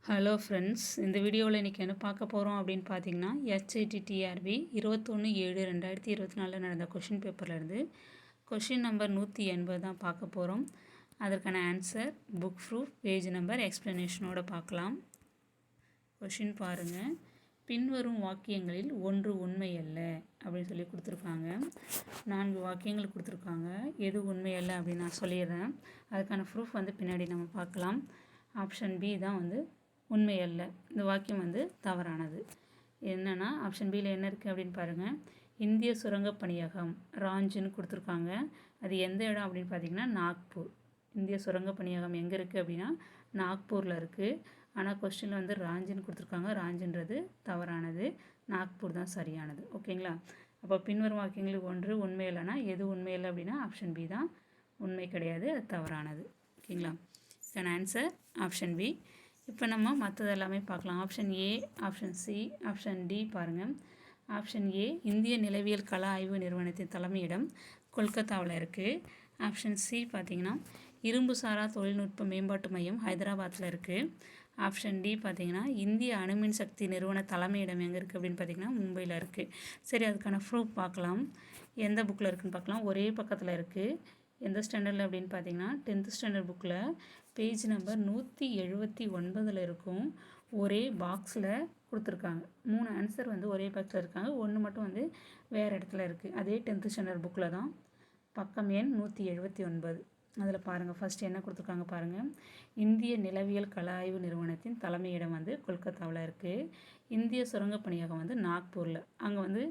Hello friends, இந்த வீடியோவில் இன்றைக்கி என்ன பார்க்க போகிறோம் அப்படின்னு பார்த்தீங்கன்னா, HITTRB 21/7/2024 நடந்த கொஷின் பேப்பர்லேருந்து கொஷின் நம்பர் 180 தான் பார்க்க போகிறோம். அதற்கான answer, book proof, page number, எக்ஸ்ப்ளனேஷனோட பார்க்கலாம். கொஷின் பாருங்கள். பின்வரும் வாக்கியங்களில் ஒன்று உண்மை அல்ல அப்படின்னு சொல்லி கொடுத்துருக்காங்க. 4 வாக்கியங்கள் கொடுத்துருக்காங்க. எது உண்மை அல்ல அப்படின்னு நான் சொல்லிடுறேன். அதுக்கான ப்ரூஃப் பின்னாடி நம்ம பார்க்கலாம். ஆப்ஷன் பி தான் உண்மை அல்ல. இந்த வாக்கியம் தவறானது. என்னென்னா ஆப்ஷன் பியில் என்ன இருக்குது அப்படின்னு பாருங்கள். இந்திய சுரங்கப் பணியகம் ராஞ்சின்னு கொடுத்துருக்காங்க. அது எந்த இடம் அப்படின்னு பார்த்தீங்கன்னா நாக்பூர். இந்திய சுரங்கப் பணியகம் எங்கே இருக்குது அப்படின்னா நாக்பூரில் இருக்குது. ஆனால் கொஸ்டினில் ராஞ்சின்னு கொடுத்துருக்காங்க. ராஞ்சின்றது தவறானது. நாக்பூர் தான் சரியானது. ஓகேங்களா? அப்போ பின்வரும் வாக்கியங்களுக்கு ஒன்று உண்மை இல்லைன்னா எது உண்மை இல்லை அப்படின்னா ஆப்ஷன் பி தான் உண்மை கிடையாது, அது தவறானது. ஓகேங்களா? இதுக்கான ஆன்சர் ஆப்ஷன் பி. இப்போ நம்ம மற்றது எல்லாமே பார்க்கலாம். Option A, option C, option D பாருங்கள். ஆப்ஷன் ஏ இந்திய நிலவியல் கள ஆய்வு நிறுவனத்தின் தலைமையிடம் கொல்கத்தாவில் இருக்குது. ஆப்ஷன் சி பார்த்திங்கன்னா இரும்பு சாரா தொழில்நுட்ப மேம்பாட்டு மையம் ஹைதராபாத்தில் இருக்குது. ஆப்ஷன் டி பார்த்திங்கன்னா இந்திய அணுமின் சக்தி நிறுவன தலைமையிடம் எங்கே இருக்குது அப்படின்னு பார்த்திங்கன்னா மும்பையில் இருக்குது. சரி, அதுக்கான ப்ரூஃப் பார்க்கலாம். எந்த புக்கில் இருக்குதுன்னு பார்க்கலாம். ஒரே பக்கத்தில் இருக்குது. எந்த ஸ்டாண்டர்டில் அப்படின்னு பார்த்தீங்கன்னா 10th ஸ்டாண்டர்ட் புக்கில் பேஜ் நம்பர் 179 இருக்கும். ஒரே பாக்ஸில் கொடுத்துருக்காங்க. 3 ஆன்சர் ஒரே பாக்ஸில் இருக்காங்க. ஒன்று மட்டும் வேறு இடத்துல இருக்குது. அதே 10th ஸ்டாண்டர்ட் புக்கில் தான். பக்கம் எண் 179. அதில் பாருங்கள், ஃபஸ்ட்டு என்ன கொடுத்துருக்காங்க பாருங்கள். இந்திய நிலவியல் கள ஆய்வு நிறுவனத்தின் தலைமையிடம் கொல்கத்தாவில் இருக்குது. இந்திய சுரங்கப் பணியகம் நாக்பூரில். அங்கே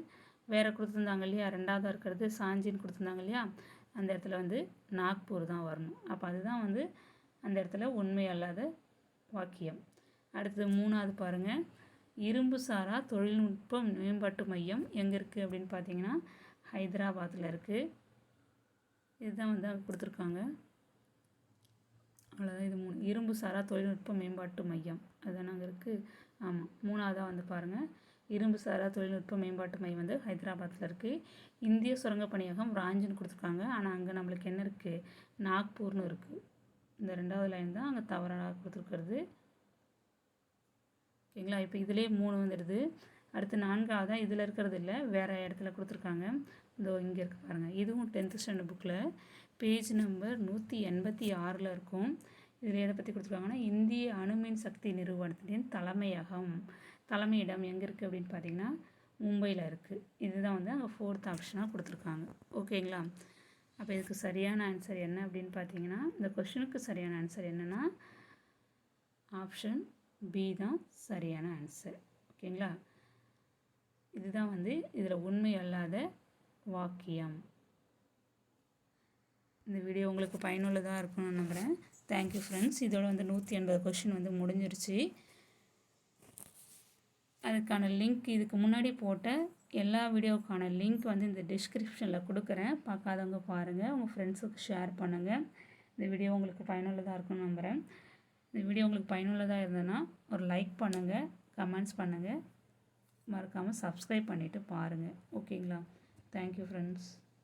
வேறு கொடுத்துருந்தாங்க இல்லையா, ரெண்டாவதாக இருக்கிறது சாஞ்சின்னு கொடுத்துருந்தாங்க இல்லையா, அந்த இடத்துல நாக்பூர் தான் வரணும். அப்போ அதுதான் அந்த இடத்துல உண்மை அல்லாத வாக்கியம். அடுத்தது 3வது பாருங்கள். இரும்பு சாரா தொழில்நுட்ப மேம்பாட்டு மையம் எங்கே இருக்குது அப்படின்னு பார்த்தீங்கன்னா ஹைதராபாத்தில் இருக்குது. இதுதான் அங்கே கொடுத்துருக்காங்க. அவ்வளோதான். இது 3 இரும்பு சாரா தொழில்நுட்ப மேம்பாட்டு மையம் அதுதான் அங்கே இருக்குது. ஆமாம், 3வதாக பாருங்கள். இரும்பு சாரா தொழில்நுட்ப மேம்பாட்டு மையம் ஹைதராபாத்தில் இருக்குது. இந்திய சுரங்கப் பணியகம் ராஞ்சின்னு கொடுத்துருக்காங்க. ஆனால் அங்கே நம்மளுக்கு என்ன இருக்குது, நாக்பூர்னு இருக்குது. இந்த 2வது லைன் தான் அங்கே தவறாக கொடுத்துருக்கிறது. ஓகேங்களா? இப்போ இதிலே 3 வந்துடுது. அடுத்து 4வதாக இதில் இருக்கிறது இல்லை, வேறு இடத்துல கொடுத்துருக்காங்க. இதோ இங்கே இருக்குது பாருங்கள். இதுவும் 10th ஸ்டாண்டர்ட் புக்கில் பேஜ் நம்பர் 186 இருக்கும். இதில் எதை பற்றி கொடுத்துருக்காங்கன்னா இந்திய அணுமின் சக்தி நிறுவனத்தின் தலைமையிடம் எங்கே இருக்குது அப்படின்னு பார்த்தீங்கன்னா மும்பையில் இருக்குது. இதுதான் அங்கே 4th ஆப்ஷனாக கொடுத்துருக்காங்க. ஓகேங்களா? அப்போ இதுக்கு சரியான ஆன்சர் என்ன அப்படின்னு பார்த்தீங்கன்னா, இந்த கொஷனுக்கு சரியான ஆன்சர் என்னென்னா ஆப்ஷன் பி தான் சரியான ஆன்சர். ஓகேங்களா? இதுதான் இதில் உண்மை அல்லாத வாக்கியம். இந்த வீடியோ உங்களுக்கு பயனுள்ளதாக இருக்கும்னு நம்புகிறேன். Thank you friends. இதோட 180 கொஷின் முடிஞ்சிருச்சு. அதுக்கான லிங்க், இதுக்கு முன்னாடி போட்ட எல்லா வீடியோவுக்கான லிங்க் இந்த டிஸ்கிரிப்ஷனில் கொடுக்குறேன். பார்க்காதவங்க பாருங்கள், உங்கள் ஃப்ரெண்ட்ஸுக்கு ஷேர் பண்ணுங்கள். இந்த வீடியோ உங்களுக்கு பயனுள்ளதாக இருக்கும்னு நம்புகிறேன். இந்த வீடியோ உங்களுக்கு பயனுள்ளதாக இருந்ததுன்னா ஒரு லைக் பண்ணுங்கள், கமெண்ட்ஸ் பண்ணுங்கள், மறக்காமல் சப்ஸ்கிரைப் பண்ணிவிட்டு பாருங்கள். ஓகேங்களா? Thank you friends.